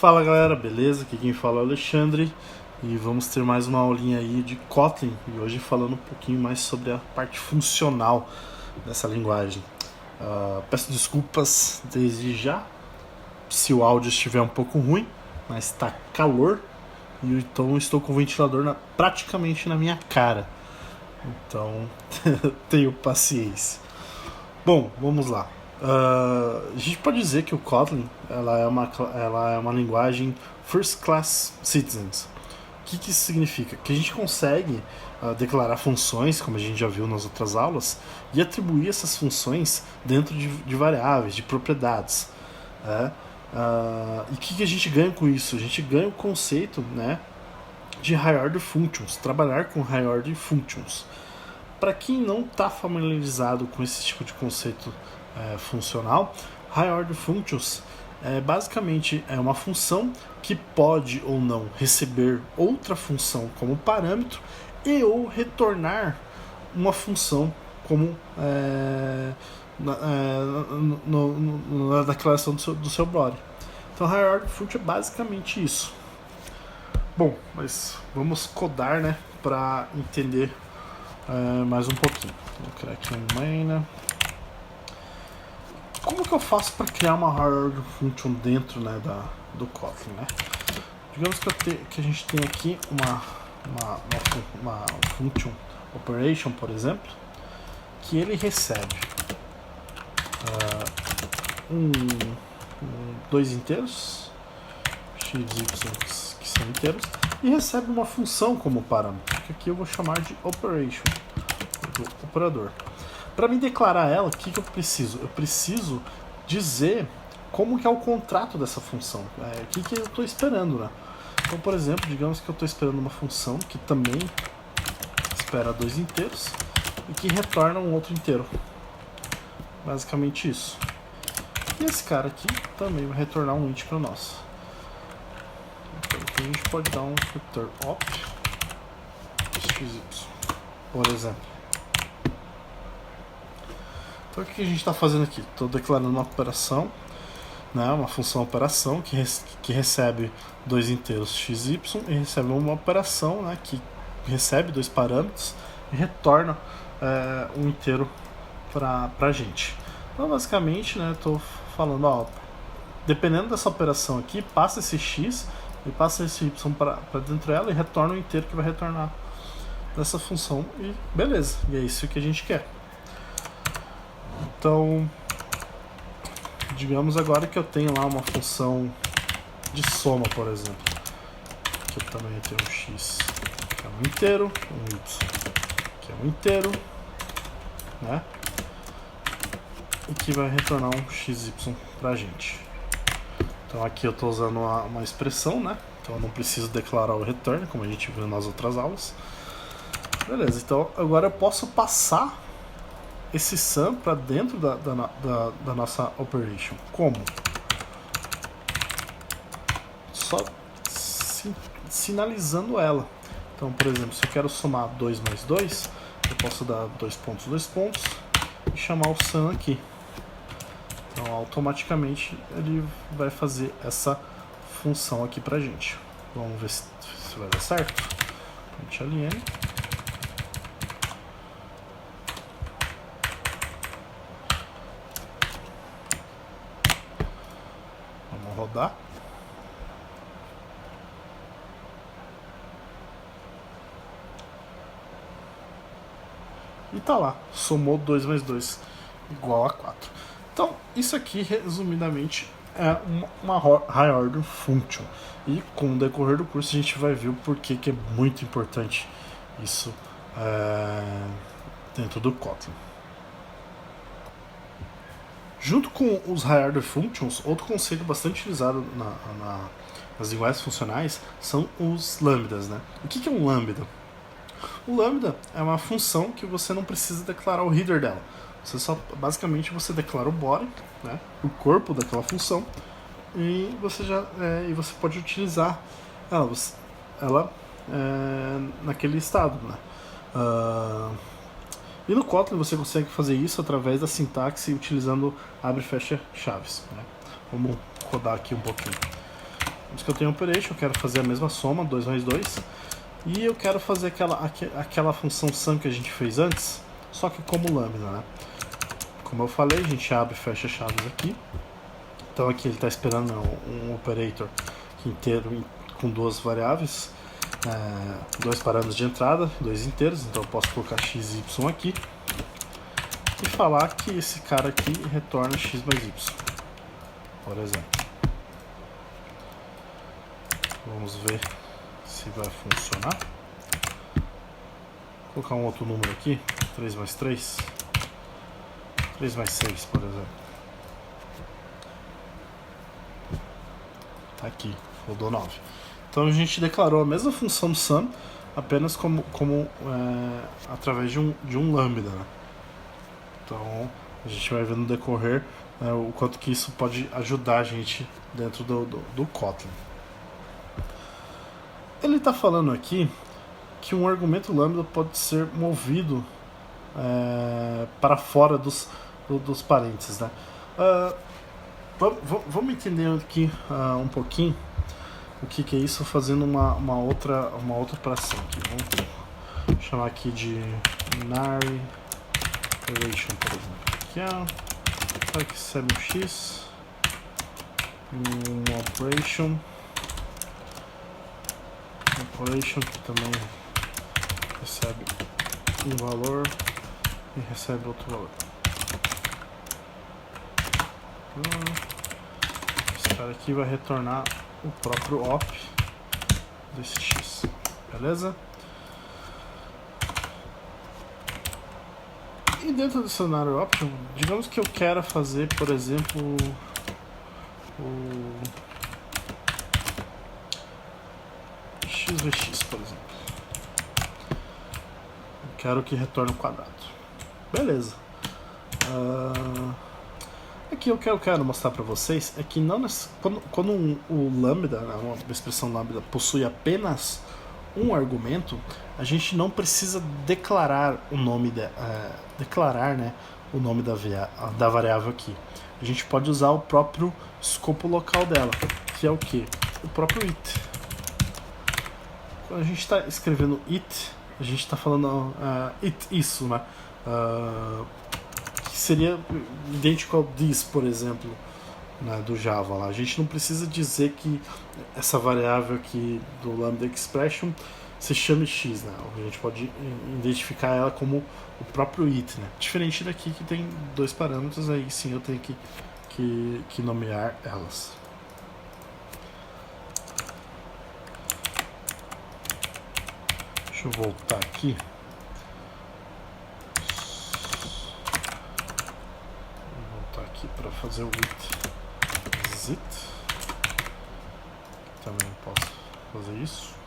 Fala galera, beleza? Aqui quem fala é o Alexandre e vamos ter mais uma aulinha aí de Kotlin e hoje falando um pouquinho mais sobre a parte funcional dessa linguagem. Peço desculpas desde já se o áudio estiver um pouco ruim, mas está calor e então estou com o ventilador praticamente na minha cara. Então tenho paciência. Bom, vamos lá. A gente pode dizer que o Kotlin ela é uma linguagem First Class Citizens. O que isso significa? Que a gente consegue declarar funções, como a gente já viu nas outras aulas, e atribuir essas funções dentro de variáveis, de propriedades. E o que a gente ganha com isso? A gente ganha o conceito, né, de High Order Functions, trabalhar com High Order Functions. Para quem não está familiarizado com esse tipo de conceito funcional, High Order Functions basicamente é uma função que pode ou não receber outra função como parâmetro e ou retornar uma função como na declaração do seu body. Então, High Order Function é basicamente isso. Bom, mas vamos codar, né, para entender mais um pouquinho. Vou criar aqui um main. Como que eu faço para criar uma High Order Function dentro, né, do Kotlin, né? Digamos que a gente tem aqui uma function operation, por exemplo, que ele recebe dois inteiros, x e y que são inteiros, e recebe uma função como parâmetro, que aqui eu vou chamar de operation, do operador. Para me declarar ela, o que eu preciso? Eu preciso dizer como que é o contrato dessa função, o que eu estou esperando, né? Então, por exemplo, digamos que eu estou esperando uma função que também espera dois inteiros e que retorna um outro inteiro. Basicamente isso. E esse cara aqui também vai retornar um int para nós. Então aqui a gente pode dar um return op xy, por exemplo. Então o que a gente está fazendo aqui? Estou declarando uma operação, né, uma função operação que recebe dois inteiros xy e recebe uma operação, né, que recebe dois parâmetros e retorna um inteiro para a gente. Então basicamente, né, estou falando, dependendo dessa operação aqui, passa esse x e passa esse y para dentro dela e retorna o inteiro que vai retornar dessa função e beleza, e é isso que a gente quer. Então, digamos agora que eu tenho lá uma função de soma, por exemplo, que eu também tenho um x que é um inteiro, um y que é um inteiro, né, e que vai retornar um xy pra gente. Então aqui eu estou usando uma expressão, né, então eu não preciso declarar o return, como a gente viu nas outras aulas. Beleza, então agora eu posso passar esse sum para dentro da nossa operation. Como? Só sinalizando ela. Então, por exemplo, se eu quero somar 2 mais 2, eu posso dar 2 pontos e chamar o sum aqui. Então, automaticamente ele vai fazer essa função aqui pra gente. Vamos ver se vai dar certo. Print alien. Rodar. E tá lá, somou 2 mais 2 igual a 4. Então, isso aqui, resumidamente, é uma High Order Function. E com o decorrer do curso a gente vai ver o porquê que é muito importante isso dentro do Kotlin. Junto com os High Order Functions, outro conceito bastante utilizado nas linguagens funcionais são os lambdas, né? O que é um lambda? O lambda é uma função que você não precisa declarar o header dela. Basicamente você declara o body, né, o corpo daquela função, e você pode utilizar ela naquele estado, né? E no Kotlin você consegue fazer isso através da sintaxe utilizando abre e fecha chaves, né? Vamos rodar aqui um pouquinho. Digamos que eu tenho operation, eu quero fazer a mesma soma, 2 mais 2, e eu quero fazer aquela função sum que a gente fez antes, só que como lambda, né? Como eu falei, a gente abre e fecha chaves aqui. Então aqui ele está esperando um operator inteiro com duas variáveis, dois parâmetros de entrada, dois inteiros, então eu posso colocar x e y aqui e falar que esse cara aqui retorna x mais y, por exemplo. Vamos ver se vai funcionar. Vou colocar um outro número aqui, 3 mais 3, 3 mais 6, por exemplo. Tá aqui, rodou 9. Então a gente declarou a mesma função do sum, apenas através de um lambda, né? Então a gente vai ver no decorrer o quanto que isso pode ajudar a gente dentro do Kotlin. Ele está falando aqui que um argumento lambda pode ser movido para fora dos parênteses, né? Vamos entender aqui um pouquinho o que é isso, fazendo uma outra operação aqui. Vamos chamar aqui de nary operation, por exemplo. Aqui é que recebe um x, uma operation que também recebe um valor e recebe outro valor. Esse cara aqui vai retornar o próprio op desse x, beleza? E dentro do cenário option, digamos que eu quero fazer, por exemplo, o xvx, por exemplo. Eu quero que retorne o quadrado. Beleza. Aqui o que eu quero mostrar para vocês é que quando o lambda, uma expressão lambda, possui apenas um argumento, a gente não precisa declarar o nome o nome da variável aqui. A gente pode usar o próprio escopo local dela, que é o que? O próprio it. Quando a gente está escrevendo it, a gente está falando isso, né? Que seria idêntico ao this, por exemplo, né, do Java lá. A gente não precisa dizer que essa variável aqui do lambda expression se chame x, né? A gente pode identificar ela como o próprio it, né? Diferente daqui que tem dois parâmetros, aí sim eu tenho que nomear elas. Deixa eu voltar aqui. Vou voltar aqui para fazer o with zit. Também posso fazer isso.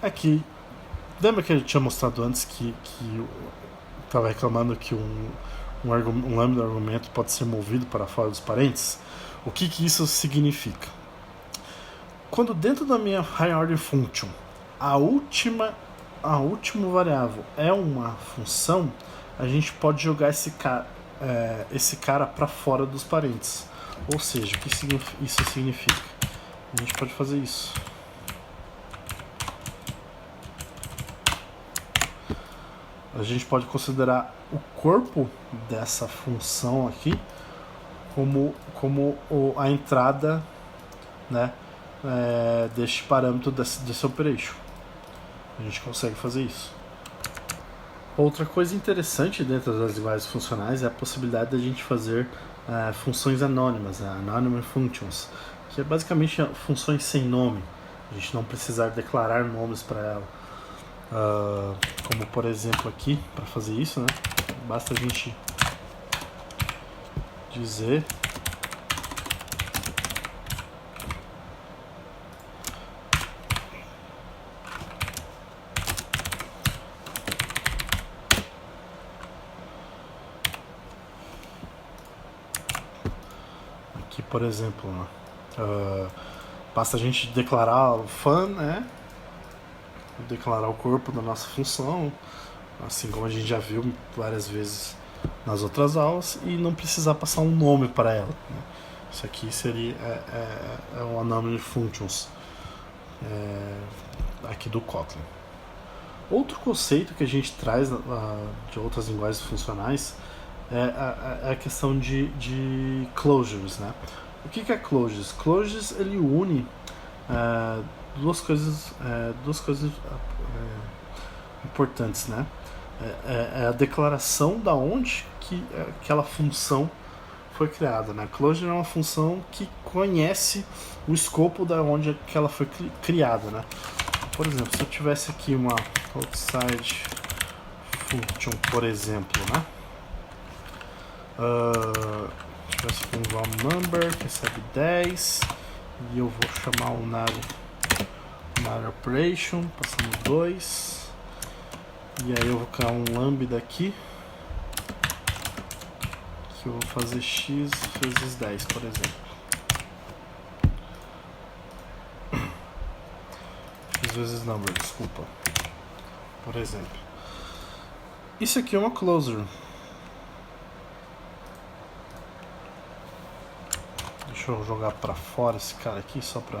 Aqui, lembra que eu tinha mostrado antes que eu estava reclamando que um lambda argumento pode ser movido para fora dos parênteses? O que isso significa? Quando dentro da minha high order function a última variável é uma função, a gente pode jogar esse cara para fora dos parênteses. Ou seja, o que isso significa? A gente pode fazer isso. A gente pode considerar o corpo dessa função aqui como a entrada, né, deste parâmetro desse operation. A gente consegue fazer isso. Outra coisa interessante dentro das linguagens funcionais é a possibilidade de a gente fazer funções anônimas, anonymous functions, que é basicamente funções sem nome. A gente não precisar declarar nomes para ela. Como por exemplo aqui, para fazer isso, né, basta a gente dizer aqui, por exemplo, basta a gente declarar o fun, né, declarar o corpo da nossa função, assim como a gente já viu várias vezes nas outras aulas, e não precisar passar um nome para ela, né? Isso aqui seria o Anomaly Functions aqui do Kotlin. Outro conceito que a gente traz de outras linguagens funcionais é a questão de closures, né? O que é closures? Closures, ele une duas coisas importantes, né? É a declaração da onde que aquela função foi criada, né? Closure é uma função que conhece o escopo da onde que ela foi criada, né? Por exemplo, se eu tivesse aqui uma outside function, por exemplo, né? Tivesse aqui um round number que recebe 10 e eu vou chamar o nary operation, passando 2, e aí eu vou criar um lambda aqui que eu vou fazer x vezes 10, por exemplo. X vezes number, desculpa. Por exemplo. Isso aqui é uma closure. Deixa eu jogar pra fora esse cara aqui só pra...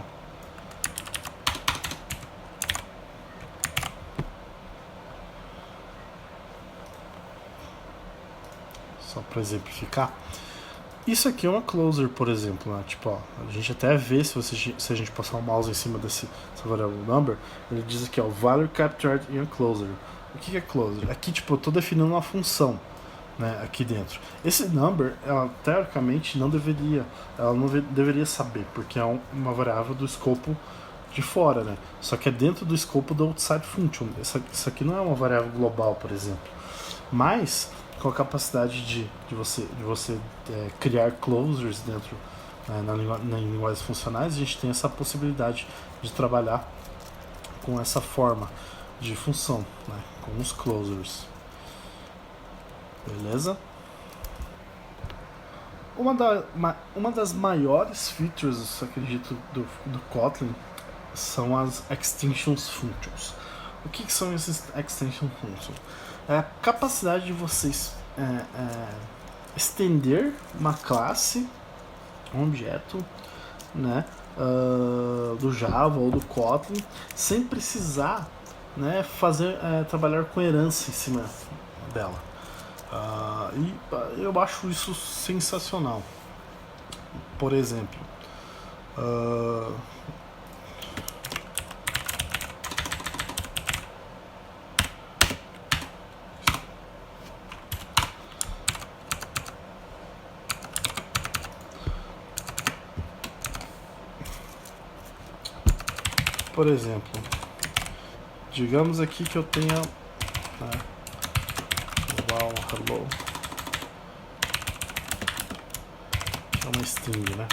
Só pra exemplificar. Isso aqui é uma closure, por exemplo, né? Tipo, ó, a gente até vê se a gente passar o mouse em cima dessa variable number, ele diz aqui, ó, value captured in a closure. O que é closure? Aqui, tipo, eu tô definindo uma função, né, aqui dentro. Esse number, ela teoricamente não deveria saber, porque é uma variável do escopo de fora, né? Só que é dentro do escopo do outside function. Isso aqui não é uma variável global, por exemplo. Mas com a capacidade de você criar closures dentro em linguagens funcionais, a gente tem essa possibilidade de trabalhar com essa forma de função, né, com os closures. Beleza? Uma das maiores features, eu acredito, do Kotlin são as extensions functions. O que são esses extension functions? É a capacidade de vocês estender uma classe, um objeto, né, do Java ou do Kotlin, sem precisar, né, trabalhar com herança em cima dela. E eu acho isso sensacional. Por exemplo, digamos aqui que eu tenha hello, que é uma string, né?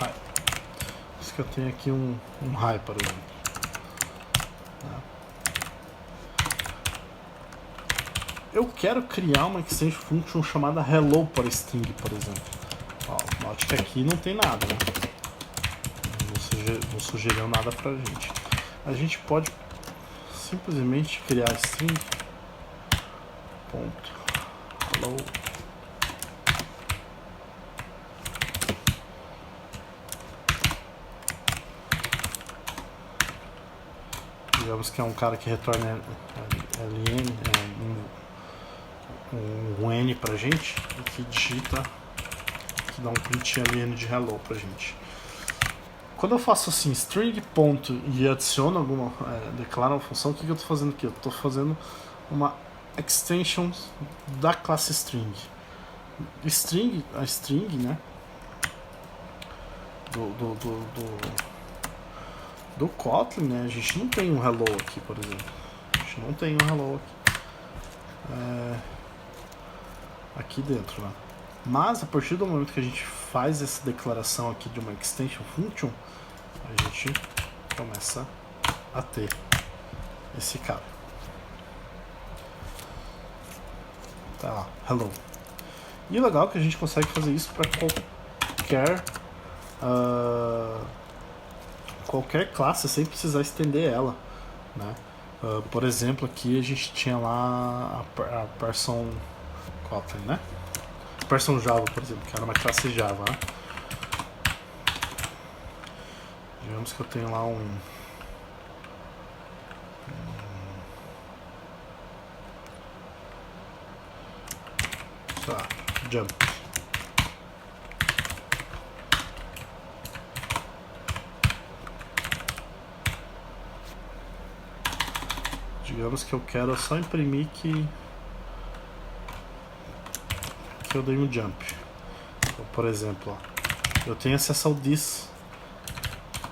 Hi. Isso que eu tenho aqui um hi, por exemplo. Eu quero criar uma extension function chamada hello para string, por exemplo. Ó, note que aqui não tem nada, né? Não sugeriu nada pra gente. A gente pode simplesmente criar string ponto hello digamos que é um cara que retorna ln, um n pra gente, e que digita, que dá um print ln de hello pra gente. Quando eu faço assim, string ponto e adiciono declaro uma função, o que eu estou fazendo aqui? Eu estou fazendo uma extension da classe string. A string, né, do Kotlin, né, a gente não tem um hello aqui, por exemplo. A gente não tem um hello aqui dentro, né? Mas a partir do momento que a gente faz essa declaração aqui de uma extension function, a gente começa a ter esse cara. Tá lá, hello. E o legal é que a gente consegue fazer isso para qualquer classe sem precisar estender ela, né? Por exemplo, aqui a gente tinha lá a person Kotlin, né? Person Java, por exemplo, que era uma classe Java, né? Digamos que eu tenho lá sei lá, jump. Digamos que eu quero só imprimir que eu dei um jump. Então, por exemplo, ó, eu tenho acesso ao this,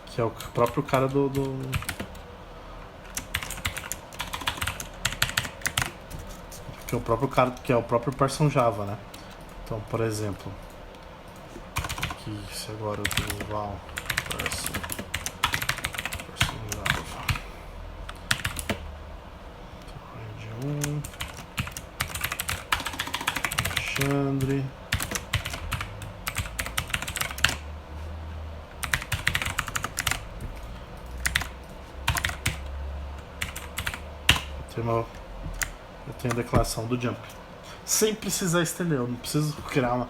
que é o próprio cara que é o próprio cara, que é o próprio Person Java, né? Então, por exemplo, aqui, se agora eu tenho val person Java, então, Alexandre, eu tenho a declaração do jump, sem precisar estender. Eu não preciso criar uma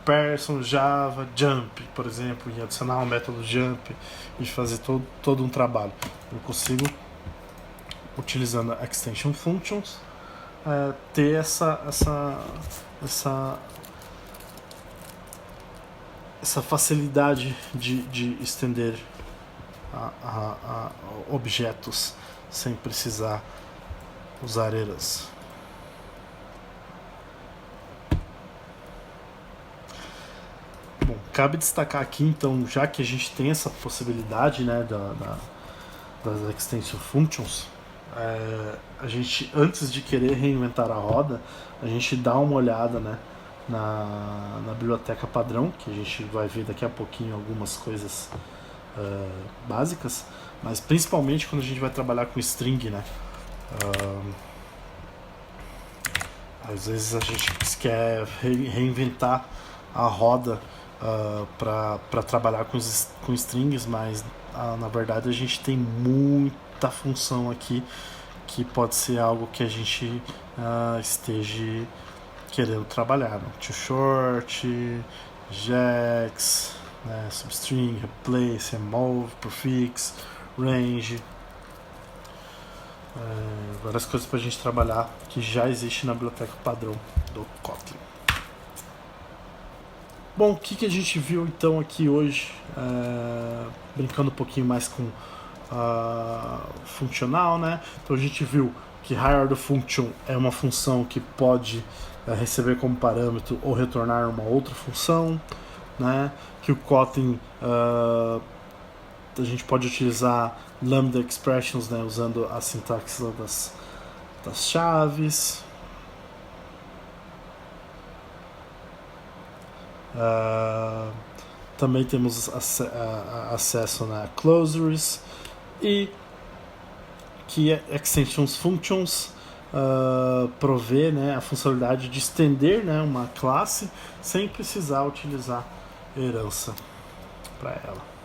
person Java jump, por exemplo, e adicionar um método jump e fazer todo um trabalho. Eu consigo, utilizando a extension functions, ter essa facilidade de estender a objetos sem precisar usar herança. Bom, cabe destacar aqui, então, já que a gente tem essa possibilidade, né, das extension functions, a gente, antes de querer reinventar a roda, a gente dá uma olhada, né, na biblioteca padrão, que a gente vai ver daqui a pouquinho algumas coisas básicas, mas principalmente quando a gente vai trabalhar com string, né? Às vezes a gente quer reinventar a roda para trabalhar com strings, mas na verdade a gente tem muita função aqui que pode ser algo que a gente esteja querendo trabalhar, né? To short, jax, né? Substring, replace, remove, prefix, range, várias coisas para a gente trabalhar que já existe na biblioteca padrão do Kotlin. Bom, o que a gente viu então aqui hoje, brincando um pouquinho mais com funcional, né? Então a gente viu que higher the function é uma função que pode receber como parâmetro ou retornar uma outra função, né? Que o Kotlin a gente pode utilizar lambda expressions, né? Usando a sintaxe das chaves. Também temos acesso a closures e que extensions functions provê, né, a funcionalidade de estender, né, uma classe sem precisar utilizar herança para ela.